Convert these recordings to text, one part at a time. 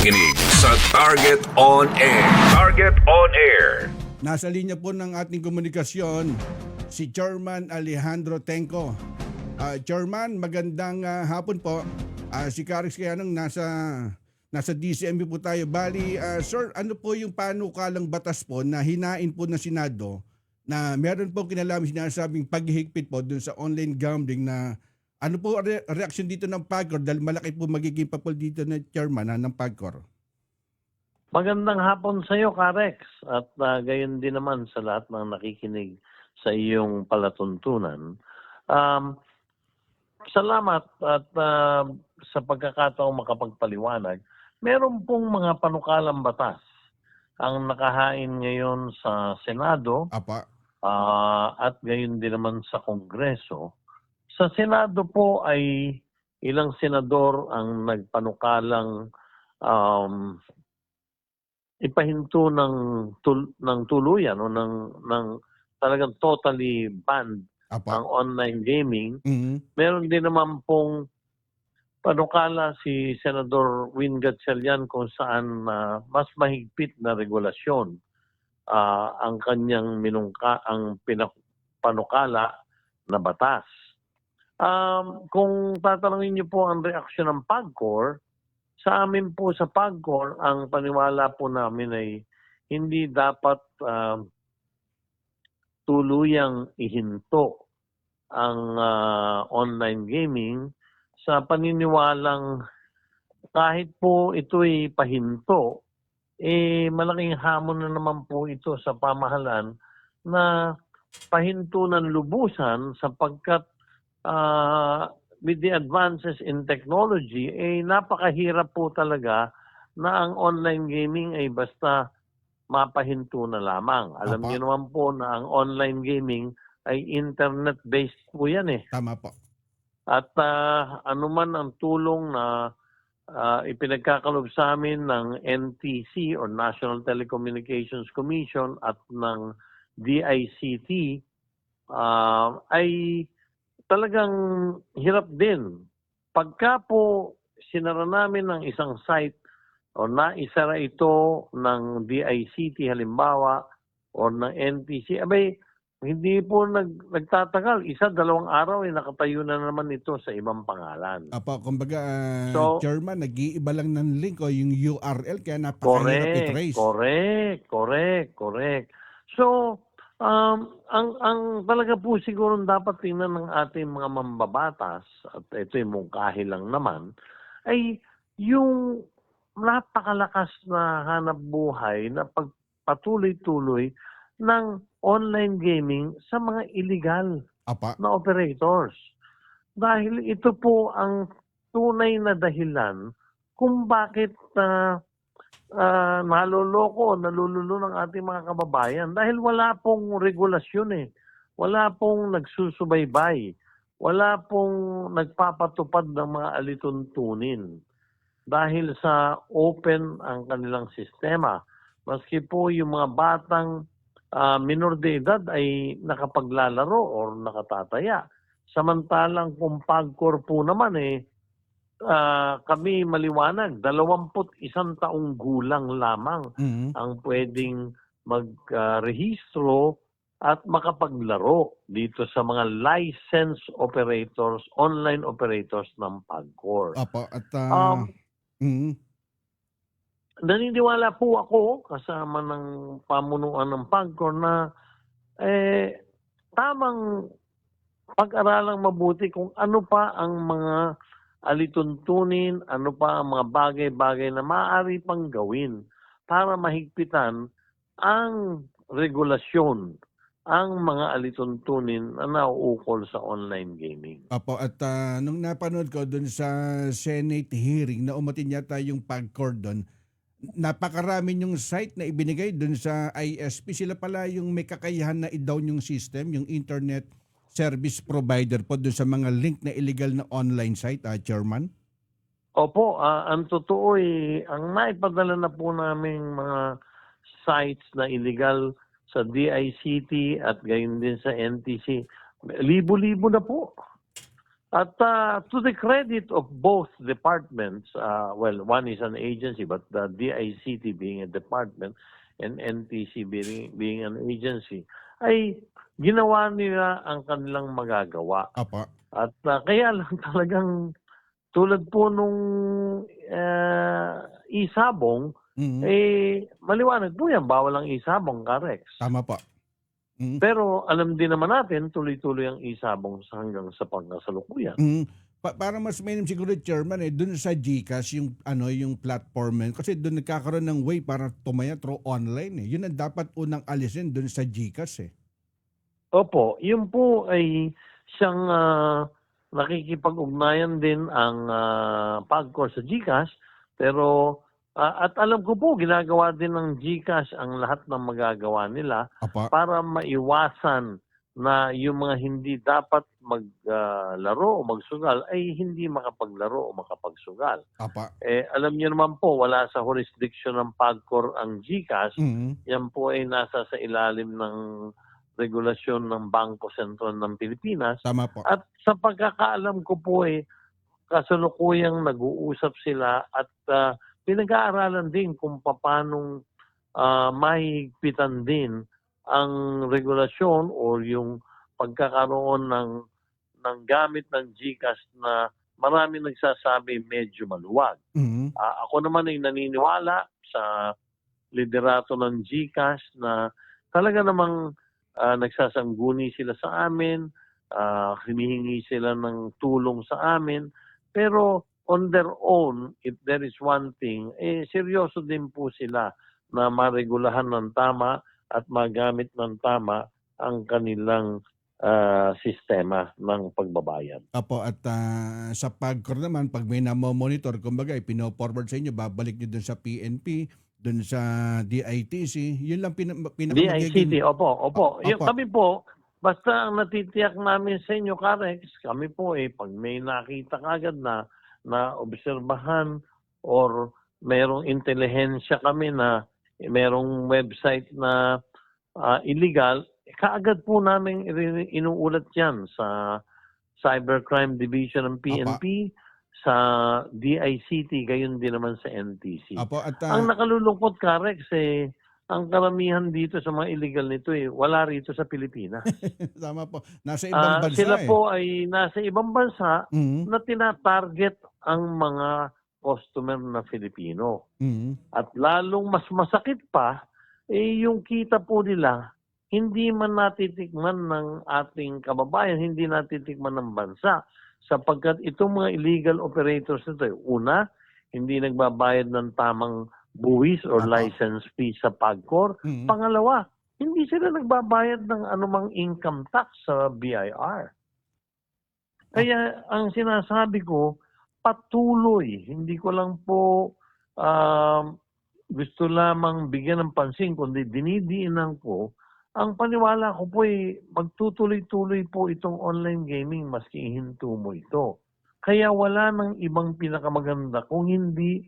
nakikinig sa Target On Air. Target On Air. Nasa linya po ng ating komunikasyon si Chairman Alejandro Tenco. Chairman, magandang hapon po. Si Karix Kayanong nasa DCMB po tayo. Bali, sir, ano po yung panukalang batas po na hinain po ng Senado na meron po kinalaman sinasabing paghihigpit po dun sa online gambling na ano po reaksyon dito ng PAGCOR dahil malaki po magiging papel dito ng chairman ng PAGCOR? Magandang hapon sa iyo, Karex. At gayon din naman sa lahat ng nakikinig sa iyong palatuntunan. Salamat at sa pagkakataong makapagpaliwanag. Meron pong mga panukalang batas ang nakahain ngayon sa Senado. Apa. At gayon din naman sa Kongreso. Sa Senado po ay ilang senador ang nagpanukalang ipahinto ng tuluyan o ng talagang totally banned ang online gaming. Mm-hmm. Meron din naman pong panukala si Senador Win Gatchalian kung saan mas mahigpit na regulasyon ang kanyang panukala na batas. Kung tatanungin niyo po ang reaksyon ng PAGCOR, sa amin po sa PAGCOR, ang paniwala po namin ay hindi dapat tuluyang ihinto ang online gaming sa paniniwalang kahit po ito'y pahinto, malaking hamon na naman po ito sa pamahalaan na pahinto ng lubusan sapagkat with the advances in technology, napakahirap po talaga na ang online gaming ay basta mapahinto na lamang. Alam niyo naman po na ang online gaming ay internet-based po yan eh. Tama po. At anuman ang tulong na ipinagkakalob sa amin ng NTC or National Telecommunications Commission at ng DICT ay talagang hirap din. Pagka po sinara namin ng isang site o naisara ito ng DICT halimbawa o ng NTC, hindi po nagtatagal. 1-2 araw nakatayo na naman ito sa ibang pangalan. Kumbaga, chairman, nag-iiba lang ng link o yung URL kaya napakahirap i-trace. Correct. So, ang talaga po siguro dapat tingnan ng ating mga mambabatas, at ito'y mungkahi lang naman, ay yung napakalakas na hanap buhay na pagpatuloy-tuloy ng online gaming sa mga illegal na operators. Dahil ito po ang tunay na dahilan kung bakit naluloko, nalululo ng ating mga kababayan dahil wala pong regulasyon eh. Wala pong nagsusubaybay. Wala pong nagpapatupad ng mga alituntunin. Dahil sa open ang kanilang sistema. Maski po yung mga batang minor de edad ay nakapaglalaro o nakatataya. Samantalang kung PAGCOR po naman kami maliwanag, 21 taong gulang lamang ang pwedeng magrehistro at makapaglaro dito sa mga licensed operators, online operators ng PAGCOR. Naniniwala po ako kasama ng pamunuan ng PAGCOR na tamang pag-aralang mabuti kung ano pa ang mga alituntunin, ano pa ang mga bagay-bagay na maaari pang gawin para mahigpitan ang regulasyon, ang mga alituntunin na nauukol sa online gaming. At nung napanood ko doon sa Senate hearing na umatin yata yung PAGCOR doon, napakarami yung site na ibinigay doon sa ISP. Sila pala yung may kakayahan na i-down yung system, yung internet service provider po doon sa mga link na illegal na online site, Chairman? Opo, ang totoo ang naipadala na po namin mga sites na illegal sa DICT at gayon din sa NTC, libo-libo na po. At to the credit of both departments, well, one is an agency, but the DICT being a department and NTC being an agency, ay ginawa nila ang kanilang magagawa. Apa. At kaya lang talagang tulad po nung isabong, Mhm. maliwanag po yan, bawal ang isabong, Karex. Tama po. Mhm. Pero alam din naman natin, tuloy-tuloy ang isabong hanggang sa pagkasalukuyan. Mhm. Para mas mainam siguro, Chairman, dun sa GCash yung platform kasi dun nagkakaroon ng way para tumaya through online. Yun ang dapat unang alisin dun sa GCash. Opo, yun po ay siyang nakikipag-ugnayan din ang PAGCOR sa GCash, pero at alam ko po ginagawa din ng GCash ang lahat ng magagawa nila Apa. para maiwasan na yung mga hindi dapat maglaro o magsugal ay hindi makapaglaro o makapagsugal. Apa. Alam niyo naman po, wala sa jurisdiction ng PAGCOR ang GCash. Mhm. Yan po ay nasa sa ilalim ng regulasyon ng Bangko Sentral ng Pilipinas. Tama po. At sa pagkakaalam ko po kasalukuyang nag-uusap sila at pinag-aaralan din kung paanong mahigpitan din ang regulasyon o yung pagkakaroon ng gamit ng GCash na marami nagsasabi medyo maluwag. Mhm. Ako naman ay naniniwala sa liderato ng GCash na talaga namang nagsasangguni sila sa amin, hinihingi sila ng tulong sa amin, pero on their own, if there is one thing, seryoso din po sila na maregulahan ng tama at magamit ng tama ang kanilang sistema ng pagbabayad. Apo, at sa PAGCOR naman, pag may namomonitor, kumbaga, pino-forward sa inyo, babalik nyo dun sa PNP, dun sa DITC, yun lang DICT, opo. Opo. Kami po, basta ang natitiyak namin sa inyo, Karex, kami po pag may nakita kagad na obserbahan or merong intelihensya kami na merong website na illegal, kaagad po namin inuulat yan sa Cybercrime Division ng PNP, sa DICT, gayon din naman sa NTC. Apo, at Ang nakalulungkot, Karex, ang karamihan dito sa mga illegal nito wala rito sa Pilipinas. tama po, nasa ibang bansa. Sila po ay nasa ibang bansa Mhm. na tinatarget ang mga customer na Filipino. Mhm. At lalong mas masakit pa, yung kita po nila, hindi man natitikman ng ating kababayan, hindi natitikman ng bansa. Sapagkat itong mga illegal operators nito, una, hindi nagbabayad ng tamang buwis or Tama. license fee sa PAGCOR. Mhm. Pangalawa, hindi sila nagbabayad ng anumang income tax sa BIR. Kaya ang sinasabi ko, patuloy. Hindi ko lang po gusto lamang bigyan ng pansin, kundi dinidiinan ko. Ang paniwala ko po magtutuloy-tuloy po itong online gaming maski ihinto mo ito. Kaya wala nang ibang pinakamaganda kung hindi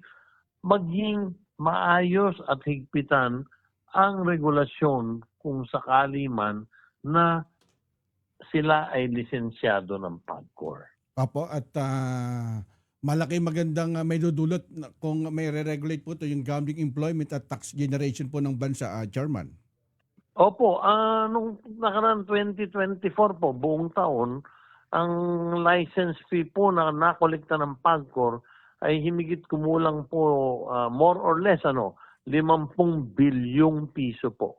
maging maayos at higpitan ang regulasyon kung sakali man na sila ay lisensyado ng PAGCOR. Apo, at malaki magandang may dudulot kung may re-regulate po ito yung gambling employment at tax generation po ng bansa, Chairman. Opo, nung nakaraan 2024 po, buong taon, ang license fee po na nakolekta ng PAGCOR ay humigit kumulang po more or less 50 bilyong piso po.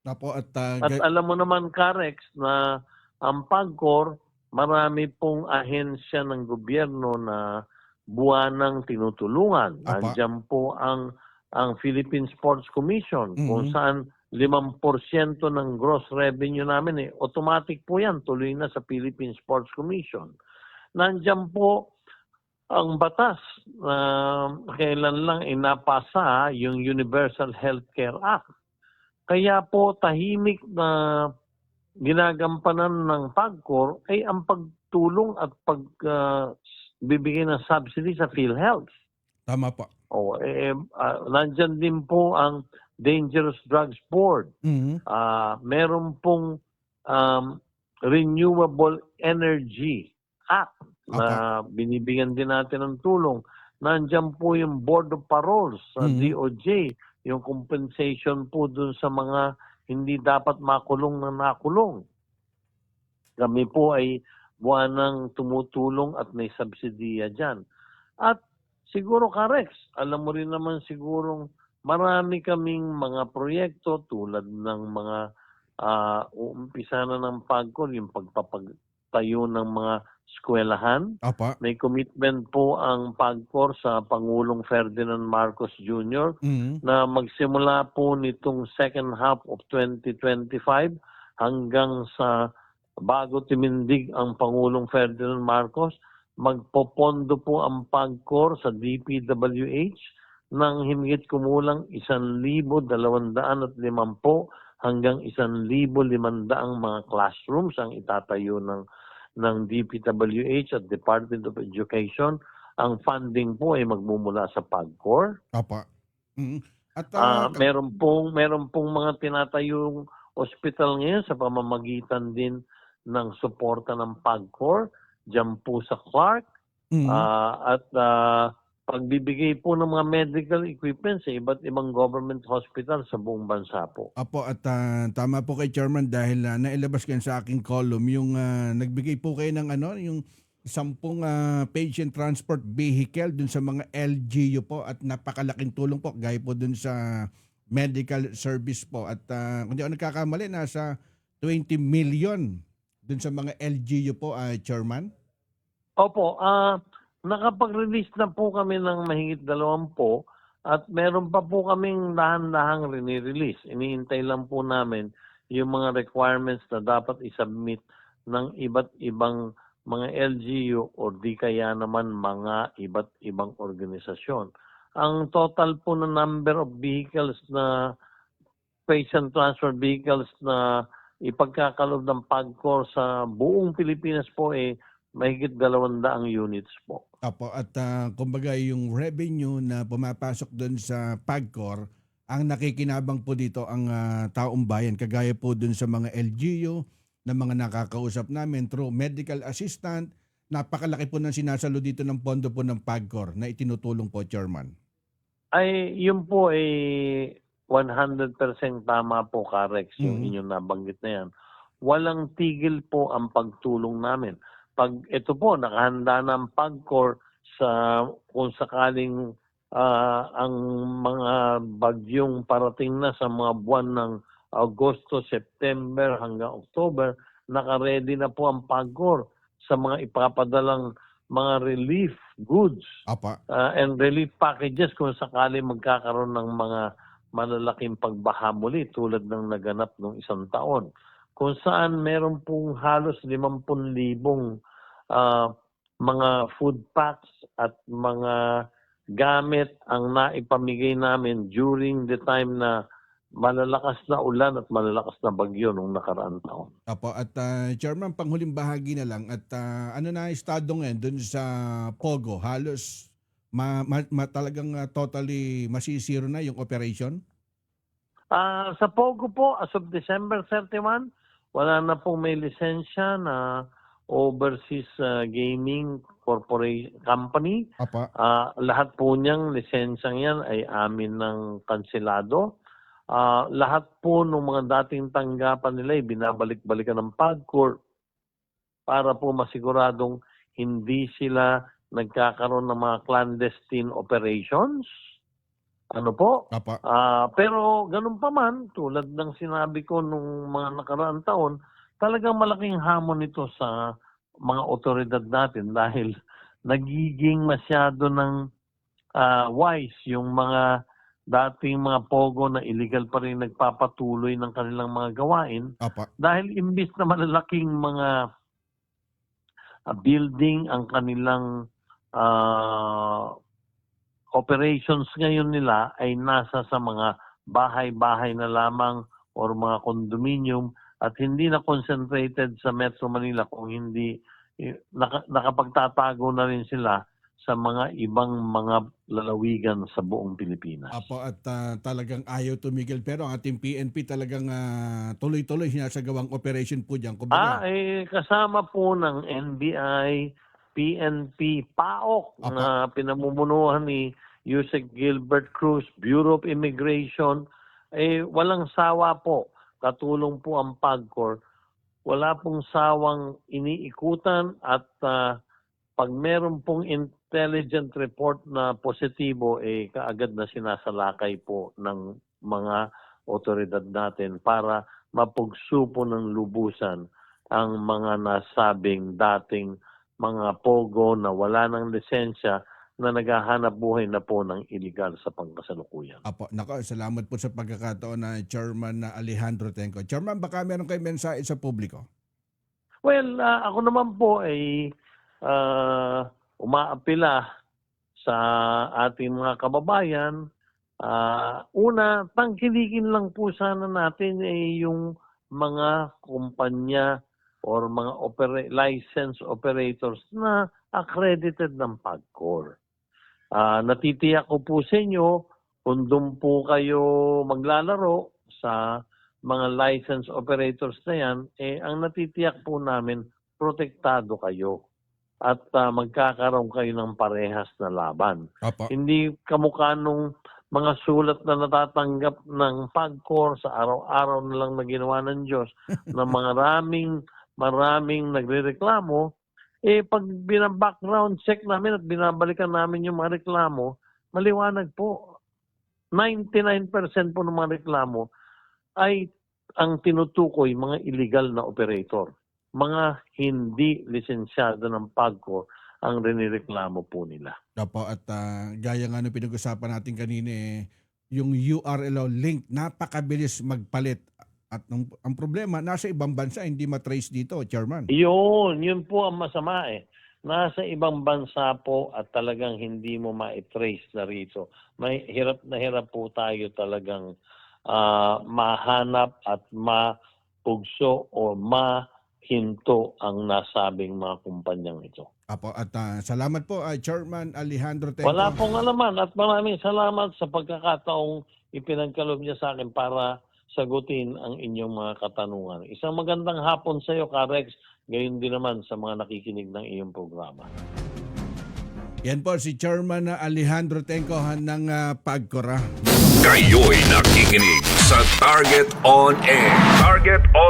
Apo, at alam mo naman, Karex, na ang PAGCOR, marami pong ahensya ng gobyerno na buwanang tinutulungan. Apa. Nandiyan po ang Philippine Sports Commission, kung Mhm. saan 5% ng gross revenue namin automatic po yan, tuloy na sa Philippine Sports Commission. Nandiyan po ang batas na kailan lang napasa yung Universal Healthcare Act. Kaya po tahimik na ginagampanan ng PAGCOR ay ang pagtulong at pagbibigay ng subsidy sa PhilHealth. Tama po. Nandyan din po ang Dangerous Drugs Board. Mhm. Meron pong renewable energy Act na binibigyan din natin ng tulong. Nandiyan po yung Board of Paroles sa DOJ, yung compensation po dun sa mga hindi dapat makulong na nakulong. Kami po ay buwanang tumutulong at may subsidiya dyan. At siguro, Karex, alam mo rin naman sigurong marami kaming mga proyekto tulad ng mga uumpisa na ng PAGCOR, yung pagpapatayo ng mga eskwelahan. Apa. May commitment po ang PAGCOR sa Pangulong Ferdinand Marcos Jr. na magsimula po nitong second half of 2025 hanggang sa bago timindig ang Pangulong Ferdinand Marcos, magpopondo po ang PAGCOR sa DPWH ng himigit kumulang 1,250 hanggang 1,500 mga classrooms ang itatayo ng DPWH at Department of Education. Ang funding po ay magmumula sa PAGCOR. Apa. At Meron pong mga tinatayong hospital ngayon sa pamamagitan din ng suporta ng PAGCOR diyan po sa Clark. At pagbibigay po ng mga medical equipment sa iba't ibang government hospital sa buong bansa po. Apo, at tama po kay Chairman dahil nailabas kayo sa aking column yung nagbigay po kayo ng yung 10 patient transport vehicle dun sa mga LGU po at napakalaking tulong po gaya po dun sa medical service po at kung di ako nagkakamali nasa 20 million dun sa mga LGU po, Chairman. Opo, nakapag-release na po kami ng mahigit 20 at meron pa po kaming dahan-dahang rini-release. Iniintay lang po namin yung mga requirements na dapat isubmit ng iba't ibang mga LGU o di kaya naman mga iba't ibang organisasyon. Ang total po na number of vehicles na patient transfer vehicles na ipagkakaloob ng PAGCOR sa buong Pilipinas po mahigit 200 units po. Apo, at kumbaga yung revenue na pumapasok doon sa PAGCOR, ang nakikinabang po dito ang taong bayan, kagaya po doon sa mga LGU na mga nakakausap namin through medical assistant. Napakalaki po ng sinasalo dito ng pondo po ng PAGCOR na itinutulong po, Chairman. Yun po 100% tama po, Karex, yung inyong nabanggit na yan. Walang tigil po ang pagtulong namin. Pag ito po, nakahanda na ang PAGCOR sa kung sakaling ang mga bagyong parating na sa mga buwan ng Agosto, September hanggang October, naka-ready na po ang PAGCOR sa mga ipapadalang mga relief goods and relief packages kung sakali magkakaroon ng mga malalaking pagbaha muli tulad ng naganap noong isang taon. Kung saan meron pong halos 50,000 mga food packs at mga gamit ang naipamigay namin during the time na malalakas na ulan at malalakas na bagyo nung nakaraang taon. Apo, at Chairman, panghuling bahagi na lang at ano na estado ngayon dun sa Pogo? Halos talagang totally masisiro na yung operation? Sa Pogo po, as of December 31, wala na pong may lisensya na overseas gaming corporate company. Lahat po niyang lisensyang yan ay amin ng kanselado. Lahat po ng mga dating tanggapan nila ay binabalik-balikan ng PAGCOR para po masiguradong hindi sila nagkakaroon ng mga clandestine operations. Ano po? Pero ganun pa man, tulad ng sinabi ko nung mga nakaraang taon, talagang malaking hamon ito sa mga otoridad natin dahil nagiging masyado ng wise yung mga dating mga pogo na illegal pa rin nagpapatuloy ng kanilang mga gawain. Dahil imbis na malalaking mga building ang kanilang operations ngayon nila ay nasa sa mga bahay-bahay na lamang or mga condominium at hindi na concentrated sa Metro Manila kung hindi nakapagtatago na rin sila sa mga ibang mga lalawigan sa buong Pilipinas. Apo, at talagang ayaw tumigil. Pero ang ating PNP talagang tuloy-tuloy sinasagawang operation po dyan. Kumbaga, Kasama po ng NBI, PNP, PAOK Apa. na pinamumunuhan ni Yusek Gilbert Cruz, Bureau of Immigration, walang sawa po. Katulong po ang PAGCOR. Wala pong sawang iniikutan at pag meron pong intelligent report na positibo, kaagad na sinasalakay po ng mga otoridad natin para mapugso po ng lubusan ang mga nasabing dating mga pogo na wala ng lisensya na naghahanap buhay na po ng illegal sa pangkasalukuyan. Apo, nako, salamat po sa pagkakataon na Chairman Alejandro Tenco. Chairman, baka meron kayo mensahe sa publiko? Well, ako naman po ay umaapila sa ating mga kababayan. Una, tangkilikin lang po sana natin yung mga kumpanya or mga license operators na accredited ng PAGCOR. Natitiyak ko po sa inyo, kung doon po kayo maglalaro sa mga license operators na yan, ang natitiyak po namin, protektado kayo at magkakaroon kayo ng parehas na laban. Apo. Hindi kamukha nung mga sulat na natatanggap ng PAGCOR sa araw-araw na lang na ginawa ng Diyos na maraming nagrereklamo, pag bina-background check namin at binabalikan namin yung mga reklamo, maliwanag po. 99% po ng mga reklamo ay ang tinutukoy mga illegal na operator. Mga hindi lisensyado ng PAGCOR ang rinireklamo po nila. Apo, at gaya nga nung pinag-usapan natin kanina, yung URL o link, napakabilis magpalit. At ang problema, nasa ibang bansa, hindi matrace dito, Chairman. Yun po ang masama Nasa ibang bansa po at talagang hindi mo ma-trace na rito. May hirap na hirap po tayo talagang mahanap at mapugso o mahinto ang nasabing mga kumpanyang ito. Apo, at salamat po, Chairman Alejandro Tenco. Wala pong alaman at maraming salamat sa pagkakataong ipinagkaloob niya sa akin para sagutin ang inyong mga katanungan. Isang magandang hapon sa iyo, Karex, gayon din naman sa mga nakikinig ng iyong programa. Yan po si Chairman Alejandro Tenco ng PAGCOR. Kayo'y nakikinig sa Target on Air. Target on